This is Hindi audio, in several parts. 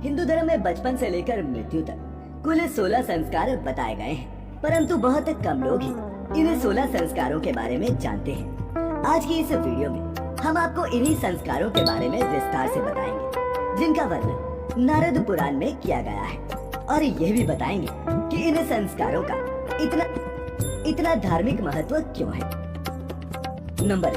हिंदू धर्म में बचपन से लेकर मृत्यु तक कुल 16 संस्कार बताए गए हैं, परंतु बहुत कम लोग ही इन 16 संस्कारों के बारे में जानते हैं। आज की इस वीडियो में हम आपको इन्हीं संस्कारों के बारे में विस्तार से बताएंगे, जिनका वर्णन नारद पुराण में किया गया है, और यह भी बताएंगे कि इन संस्कारों का इतना धार्मिक महत्व क्यों है। नंबर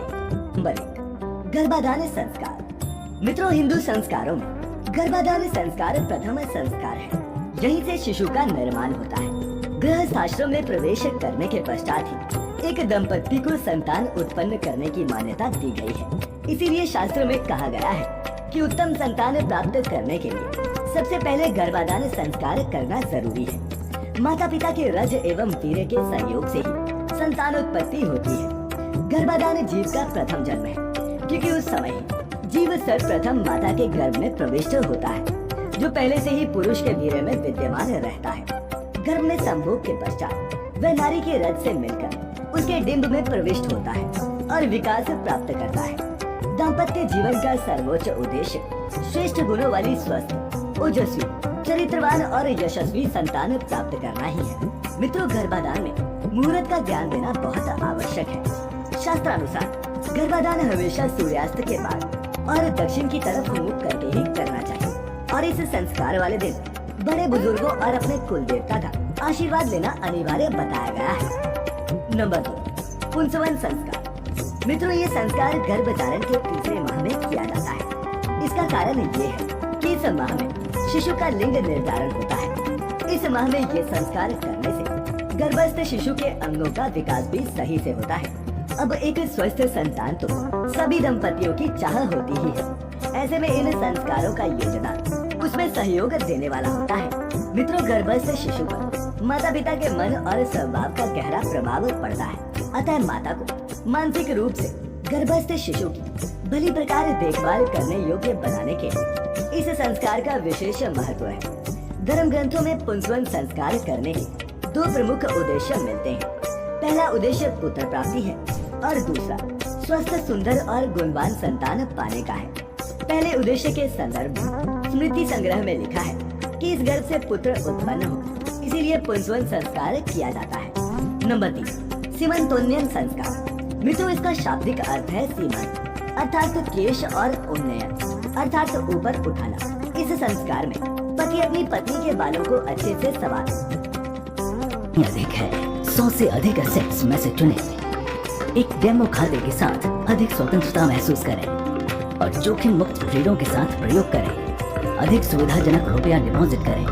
एक, गर्भाधान संस्कार। मित्रों, हिंदू संस्कारों में गर्भाधान संस्कार प्रथम संस्कार है। यहीं से शिशु का निर्माण होता है। गृहस्थाश्रम में प्रवेश करने के पश्चात ही एक दंपति को संतान उत्पन्न करने की मान्यता दी गई है। इसीलिए शास्त्र में कहा गया है कि उत्तम संतान प्राप्त करने के लिए सबसे पहले गर्भाधान संस्कार करना जरूरी है। माता पिता के रज एवं वीर्य के सहयोग से ही संतान उत्पत्ति होती है। गर्भाधान जीव का प्रथम जन्म है, क्योंकि उस समय जीव सर्वप्रथम माता के गर्भ में प्रविष्ट होता है, जो पहले से ही पुरुष के वीर्य में विद्यमान रहता है। गर्भ में संभोग के पश्चात वह नारी के रज से मिलकर उसके डिंब में प्रविष्ट होता है और विकास प्राप्त करता है। दाम्पत्य जीवन का सर्वोच्च उद्देश्य श्रेष्ठ गुणों वाली स्वस्थ, ओजस्वी, चरित्रवान और यशस्वी संतान प्राप्त करना ही है। मित्रों, गर्भाधान में मुहूर्त का ज्ञान देना बहुत आवश्यक है। शास्त्रानुसार गर्भाधान हमेशा सूर्यास्त के बाद और दक्षिण की तरफ मुख करके ही करना चाहिए, और इस संस्कार वाले दिन बड़े बुजुर्गों और अपने कुल देवता का आशीर्वाद लेना अनिवार्य बताया गया है। नंबर 2, पुंसवन संस्कार। मित्रों, ये संस्कार गर्भ धारण के तीसरे माह में किया जाता है। इसका कारण ये है कि इस माह में शिशु का लिंग निर्धारण होता है। इस माह में ये संस्कार करने से गर्भस्थ शिशु के अंगों का विकास भी सही से होता है। अब एक स्वस्थ संतान तो सभी दंपतियों की चाह होती ही है। ऐसे में इन संस्कारों का योगदान उसमें सहयोग देने वाला होता है। मित्रों, गर्भस्थ शिशु पर माता पिता के मन और स्वभाव का गहरा प्रभाव पड़ता है। अतः माता को मानसिक रूप से गर्भस्थ शिशु की भली प्रकार देखभाल करने योग्य बनाने के लिए इस संस्कार का विशेष महत्व है। धर्म ग्रंथों में पुंसवन संस्कार करने के 2 प्रमुख उद्देश्य मिलते हैं। पहला उद्देश्य पुत्र प्राप्ति है और दूसरा स्वस्थ, सुंदर और गुणवान संतान पाने का है। पहले उद्देश्य के संदर्भ में स्मृति संग्रह में लिखा है कि इस गर्भ से पुत्र उत्पन्न हो, इसीलिए पुंसवन संस्कार किया जाता है। नंबर 3, सीमंतोन्नयन संस्कार। मित्रों, इसका शाब्दिक अर्थ है सीमंत, अर्थात केश, और उन्नयन अर्थात ऊपर उठाना। इस संस्कार में पति अपनी पत्नी के बालों को अच्छे से संवार अधिक है 100 से अधिक एसेट्स में से चुने, एक डेमो खाते के साथ अधिक स्वतंत्रता महसूस करें और जोखिम मुक्त ऋणों के साथ प्रयोग करें। अधिक सुविधाजनक रुपया डिपॉजिट करें।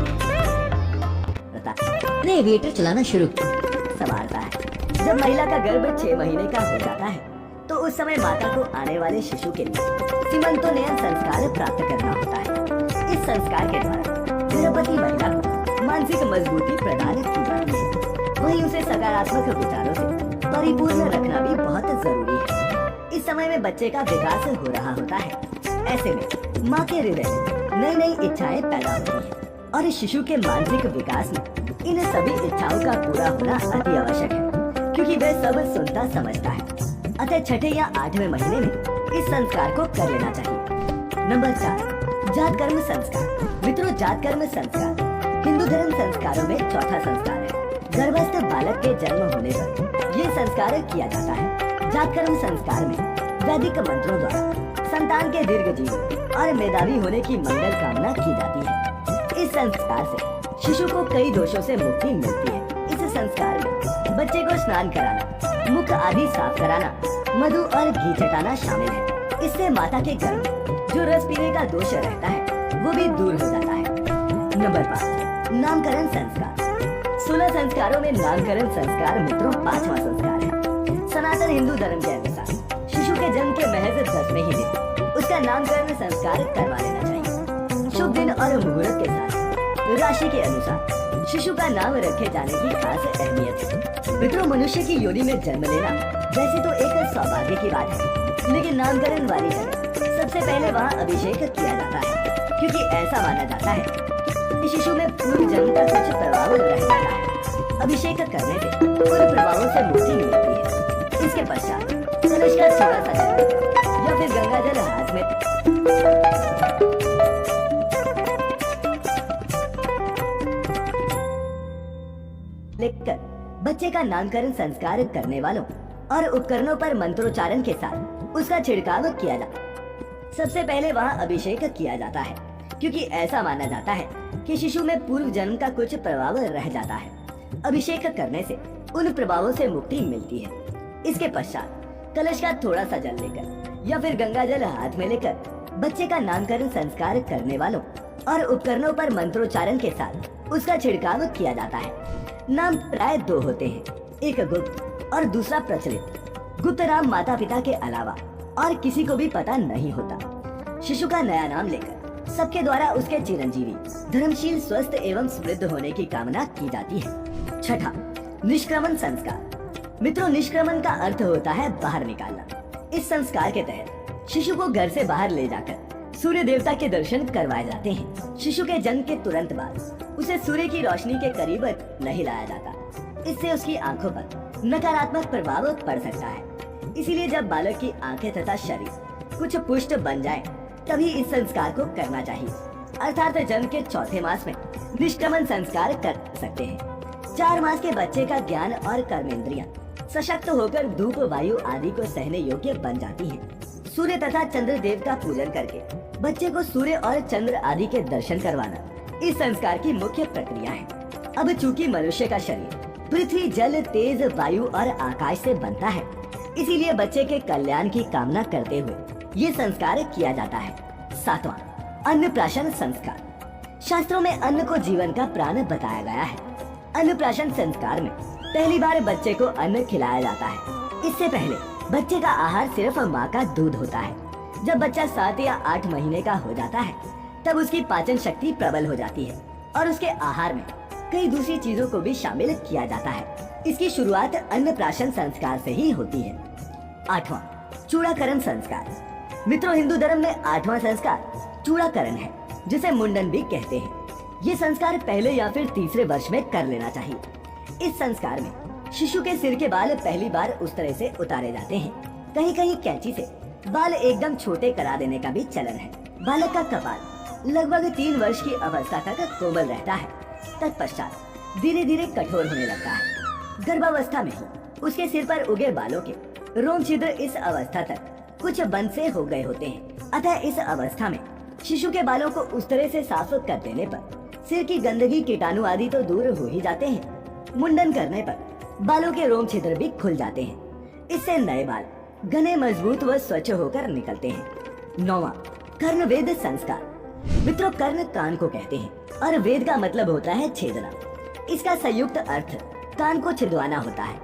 एविएटर चलाना शुरू संभालता है। जब महिला का गर्भ 6 महीने का हो जाता है, तो उस समय माता को आने वाले शिशु के लिए सीमंतोन्नयन संस्कार प्राप्त करना होता है। इस संस्कार के द्वारा गर्भवती महिला को मानसिक मजबूती प्रदान की जाती है। वहीं उसे सकारात्मक विचारों से परिपूर्ण रखना भी बहुत जरूरी है। इस समय में बच्चे का विकास हो रहा होता है। ऐसे में माँ के हृदय में नई नई इच्छाएं पैदा होती हैं, और शिशु के मानसिक विकास में इन सभी इच्छाओं का पूरा होना अति आवश्यक है, क्योंकि वह सब सुनता समझता है। अतः 6ठे या 8वें महीने में इस संस्कार को कर लेना चाहिए। नंबर 4, जात कर्म संस्कार। मित्रों, जात कर्म संस्कार हिंदू धर्म संस्कारों में चौथा संस्कार है। गर्भस्थ बालक के जन्म होने पर ये संस्कार किया जाता है। जात कर्म संस्कार में वैदिक मंत्रों द्वारा संतान के दीर्घ जीवन और मेधावी होने की मंगल कामना की जाती है। इस संस्कार से शिशु को कई दोषों से मुक्ति मिलती है। इस संस्कार में बच्चे को स्नान कराना, मुख आदि साफ कराना, मधु और घी चटाना शामिल है। इससे माता के गर्भ में जो रस पीने का दोष रहता है वो भी दूर हो जाता है। नंबर 5, नामकरण संस्कार। 16 संस्कारों में नामकरण संस्कार मित्रों 5वां संस्कार है। सनातन हिंदू धर्म के अनुसार शिशु के जन्म के महज 10वें ही दिन उसका नामकरण संस्कार करवा लेना चाहिए। शुभ दिन और मुहूर्त के साथ राशि के अनुसार शिशु का नाम रखे जाने की खास अहमियत है। मित्रों, मनुष्य की योनि में जन्म लेना वैसे तो एक सौभाग्य की बात है, लेकिन नामकरण वाली जगह सबसे पहले वहाँ अभिषेक किया जाता है, क्योंकि ऐसा माना जाता है कि शिशु में पूर्व जन्म का कुछ प्रभाव रह जाता है। अभिषेक करने से पूर्व प्रभावों से मुक्ति मिलती है। इसके पश्चात कलश का थोड़ा सा जल या फिर गंगा जल हाथ में लेकर बच्चे का नामकरण संस्कार करने वालों और उपकरणों पर मंत्रोच्चारण के साथ उसका छिड़काव किया जाता है। सबसे पहले वहाँ अभिषेक किया जाता है, क्योंकि ऐसा माना जाता है कि शिशु में पूर्व जन्म का कुछ प्रभाव रह जाता है। अभिषेक करने से उन प्रभावों से मुक्ति मिलती है। इसके पश्चात कलश का थोड़ा सा जल लेकर या फिर गंगा जल हाथ में लेकर बच्चे का नामकरण संस्कार करने वालों और उपकरणों पर मंत्रोच्चारण के साथ उसका छिड़काव किया जाता है। नाम प्राय दो होते हैं, एक गुप्त और दूसरा प्रचलित। गुप्त नाम माता पिता के अलावा और किसी को भी पता नहीं होता। शिशु का नया नाम लेकर सबके द्वारा उसके चिरंजीवी, धर्मशील, स्वस्थ एवं समृद्ध होने की कामना की जाती है। छठा, निष्क्रमण संस्कार। मित्रों, निष्क्रमण का अर्थ होता है बाहर निकालना। इस संस्कार के तहत शिशु को घर से बाहर ले जाकर सूर्य देवता के दर्शन करवाए जाते हैं। शिशु के जन्म के तुरंत बाद उसे सूर्य की रोशनी के करीब नहीं लाया जाता। इससे उसकी आंखों पर नकारात्मक प्रभाव पड़ सकता है। इसीलिए जब बालक की आंखें तथा शरीर कुछ पुष्ट बन जाए तभी इस संस्कार को करना चाहिए, अर्थात जन्म के चौथे मास में निष्क्रमण संस्कार कर सकते हैं। 4 मास के बच्चे का ज्ञान और कर्मेंद्रियां सशक्त होकर धूप, वायु आदि को सहने योग्य बन जाती हैं। सूर्य तथा चंद्र देव का पूजन करके बच्चे को सूर्य और चंद्र आदि के दर्शन करवाना इस संस्कार की मुख्य प्रक्रिया है। अब चूंकि मनुष्य का शरीर पृथ्वी, जल, तेज, वायु और आकाश से बनता है, इसीलिए बच्चे के कल्याण की कामना करते हुए ये संस्कार किया जाता है। 7वां, अन्नप्राशन संस्कार। शास्त्रों में अन्न को जीवन का प्राण बताया गया है। अन्नप्राशन संस्कार में पहली बार बच्चे को अन्न खिलाया जाता है। इससे पहले बच्चे का आहार सिर्फ माँ का दूध होता है। जब बच्चा 7 या 8 महीने का हो जाता है तब उसकी पाचन शक्ति प्रबल हो जाती है और उसके आहार में कई दूसरी चीजों को भी शामिल किया जाता है। इसकी शुरुआत अन्नप्राशन संस्कार से ही होती है। 8वां, चूड़ाकरण संस्कार। मित्रों, हिंदू धर्म में 8वां संस्कार चूड़ाकरण है, जिसे मुंडन भी कहते हैं। ये संस्कार पहले या फिर तीसरे वर्ष में कर लेना चाहिए। इस संस्कार में शिशु के सिर के बाल पहली बार उस तरह से उतारे जाते हैं। कहीं कहीं कैंची से बाल एकदम छोटे करा देने का भी चलन है। बालक का कपाल लगभग 3 वर्ष की अवस्था तक कोमल रहता है। तत्पश्चात धीरे धीरे कठोर होने लगता है। गर्भावस्था में ही उसके सिर पर उगे बालों के रोम छिद्र इस अवस्था तक कुछ बंद से हो गए होते हैं। अतः इस अवस्था में शिशु के बालों को उस तरह से साफ कर देने पर सिर की गंदगी, कीटाणु आदि तो दूर हो ही जाते हैं। मुंडन करने पर बालों के रोम छिद्र भी खुल जाते हैं। इससे नए बाल घने, मजबूत व स्वच्छ होकर निकलते हैं। 9वां, कर्ण वेद संस्कार। मित्रों, कर्ण कान को कहते हैं और वेद का मतलब होता है छेदना। इसका संयुक्त अर्थ कान को छिदवाना होता है।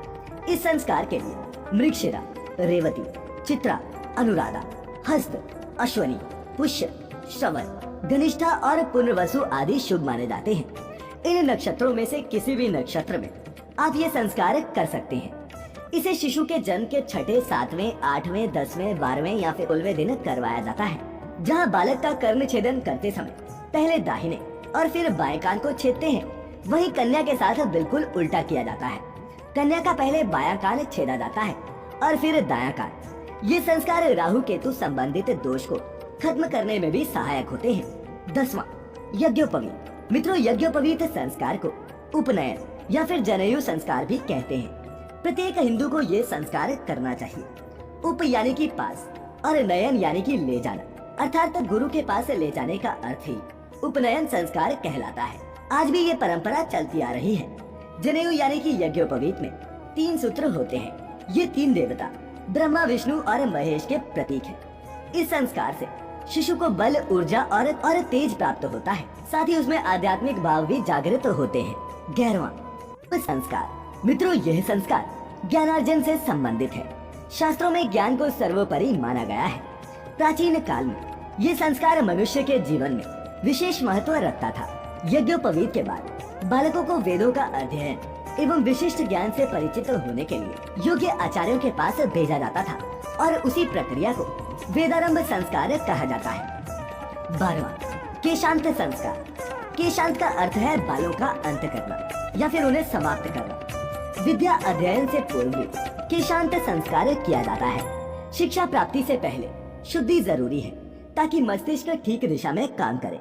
इस संस्कार के लिए मृगशिरा, रेवती, चित्रा, अनुराधा, हस्त, अश्वनी, पुष्य, श्रवण, घनिष्ठा और पुनर्वसु आदि शुभ माने जाते हैं। इन नक्षत्रों में से किसी भी नक्षत्र में आप ये संस्कार कर सकते हैं। इसे शिशु के जन्म के 6ठे, 7वें, 8वें, 10वें, 12वें या फिर 16वें दिन करवाया जाता है। जहाँ बालक का कर्ण छेदन करते समय पहले दाहिने और फिर बाएं कान को छेदते हैं, वहीं कन्या के साथ बिल्कुल उल्टा किया जाता है। कन्या का पहले बायां कान छेदा जाता है और फिर दायां कान। ये संस्कार राहु केतु संबंधित दोष को खत्म करने में भी सहायक होते हैं। 10वां, यज्ञोपवीत। मित्रों, यज्ञोपवीत संस्कार को उपनयन या फिर जनेयु संस्कार भी कहते हैं। प्रत्येक हिंदू को ये संस्कार करना चाहिए। उप यानी कि पास और नयन यानी कि ले जाना, अर्थात गुरु के पास ले जाने का अर्थ ही उपनयन संस्कार कहलाता है। आज भी ये परंपरा चलती आ रही है। जनेयु यानी कि यज्ञोपवीत में 3 सूत्र होते हैं। ये 3 देवता ब्रह्मा, विष्णु और महेश के प्रतीक हैं। इस संस्कार से शिशु को बल, ऊर्जा और तेज प्राप्त होता है। साथ ही उसमें आध्यात्मिक भाव भी जागृत होते हैं। 11वां, संस्कार। मित्रों, यह संस्कार ज्ञानार्जन से संबंधित है। शास्त्रों में ज्ञान को सर्वोपरि माना गया है। प्राचीन काल में ये संस्कार मनुष्य के जीवन में विशेष महत्व रखता था। यज्ञोपवीत के बाद बालकों को वेदों का अध्ययन एवं विशिष्ट ज्ञान से परिचित होने के लिए योग्य आचार्यों के पास भेजा जाता था और उसी प्रक्रिया को वेदारंभ संस्कार कहा जाता है। 12वां, केशांत संस्कार। केशांत का अर्थ है बालों का अंत करना या फिर उन्हें समाप्त करना। विद्या अध्ययन से पूर्व भी केशांत संस्कार किया जाता है। शिक्षा प्राप्ति से पहले शुद्धि जरूरी है ताकि मस्तिष्क ठीक दिशा में काम करे।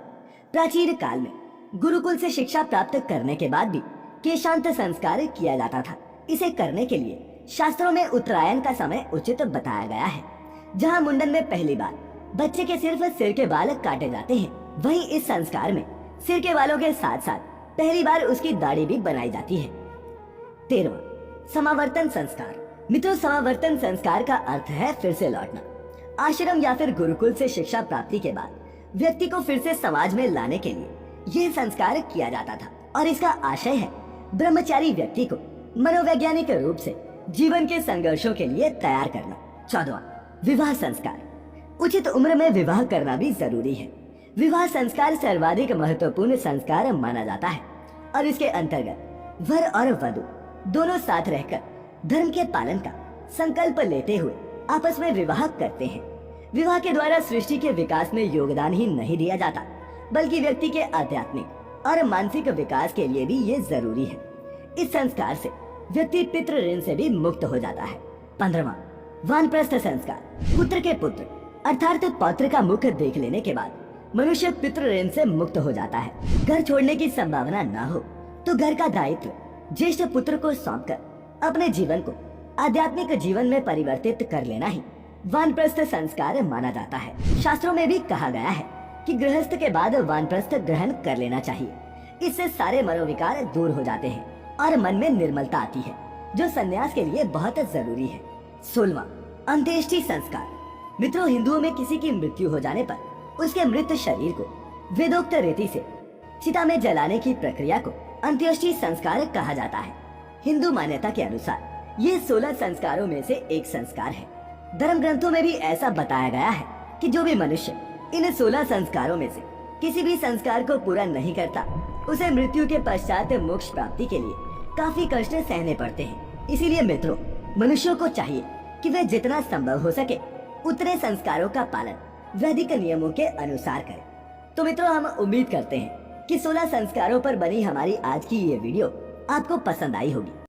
प्राचीन काल में गुरुकुल से शिक्षा प्राप्त करने के बाद भी केशांत संस्कार किया जाता था। इसे करने के लिए शास्त्रों में उत्तरायण का समय उचित बताया गया है, जहाँ मुंडन में पहली बार बच्चे के सिर्फ सिर के बाल काटे जाते हैं। वहीं इस संस्कार में सिर के बालों के साथ साथ पहली बार उसकी दाढ़ी भी बनाई जाती है। 13वां समावर्तन संस्कार। मित्रों, समावर्तन संस्कार का अर्थ है फिर से लौटना। आश्रम या फिर गुरुकुल से शिक्षा प्राप्ति के बाद व्यक्ति को फिर से समाज में लाने के लिए यह संस्कार किया जाता था और इसका आशय है ब्रह्मचारी व्यक्ति को मनोवैज्ञानिक रूप से जीवन के संघर्षों के लिए तैयार करना। 14वां विवाह संस्कार। उचित उम्र में विवाह करना भी जरूरी है। विवाह संस्कार सर्वाधिक महत्वपूर्ण संस्कार माना जाता है और इसके अंतर्गत वर और वधू दोनों साथ रहकर धर्म के पालन का संकल्प लेते हुए आपस में विवाह करते हैं। विवाह के द्वारा सृष्टि के विकास में योगदान ही नहीं दिया जाता, बल्कि व्यक्ति के आध्यात्मिक और मानसिक विकास के लिए भी ये जरूरी है। इस संस्कार से व्यक्ति पितृ ऋण से भी मुक्त हो जाता है। 15वां वानप्रस्थ संस्कार। पुत्र के पुत्र अर्थात पौत्र का मुख देख लेने के बाद मनुष्य पितृ ऋण से मुक्त हो जाता है। घर छोड़ने की संभावना न हो तो घर का दायित्व ज्येष्ठ पुत्र को सौंपकर अपने जीवन को आध्यात्मिक जीवन में परिवर्तित कर लेना ही वानप्रस्थ संस्कार माना जाता है। शास्त्रों में भी कहा गया है कि गृहस्थ के बाद वानप्रस्थ ग्रहण कर लेना चाहिए। इससे सारे मनोविकार दूर हो जाते हैं और मन में निर्मलता आती है, जो संन्यास के लिए बहुत जरूरी है। 16वां अंत्येष्टि संस्कार। मित्रों, हिंदुओं में किसी की मृत्यु हो जाने पर उसके मृत शरीर को वेदोक्त रीति से चिता में जलाने की प्रक्रिया को अंत्येष्टि संस्कार कहा जाता है। हिंदू मान्यता के अनुसार ये 16 संस्कारों में से एक संस्कार है। धर्म ग्रंथों में भी ऐसा बताया गया है कि जो भी मनुष्य इन 16 संस्कारों में से किसी भी संस्कार को पूरा नहीं करता, उसे मृत्यु के पश्चात मोक्ष प्राप्ति के लिए काफी कष्ट सहने पड़ते हैं। इसीलिए मित्रों, मनुष्यों को चाहिए कि वे जितना संभव हो सके उतने संस्कारों का पालन वैदिक नियमों के अनुसार करें। तो मित्रों, हम उम्मीद करते हैं कि 16 संस्कारों पर बनी हमारी आज की ये वीडियो आपको पसंद आई होगी।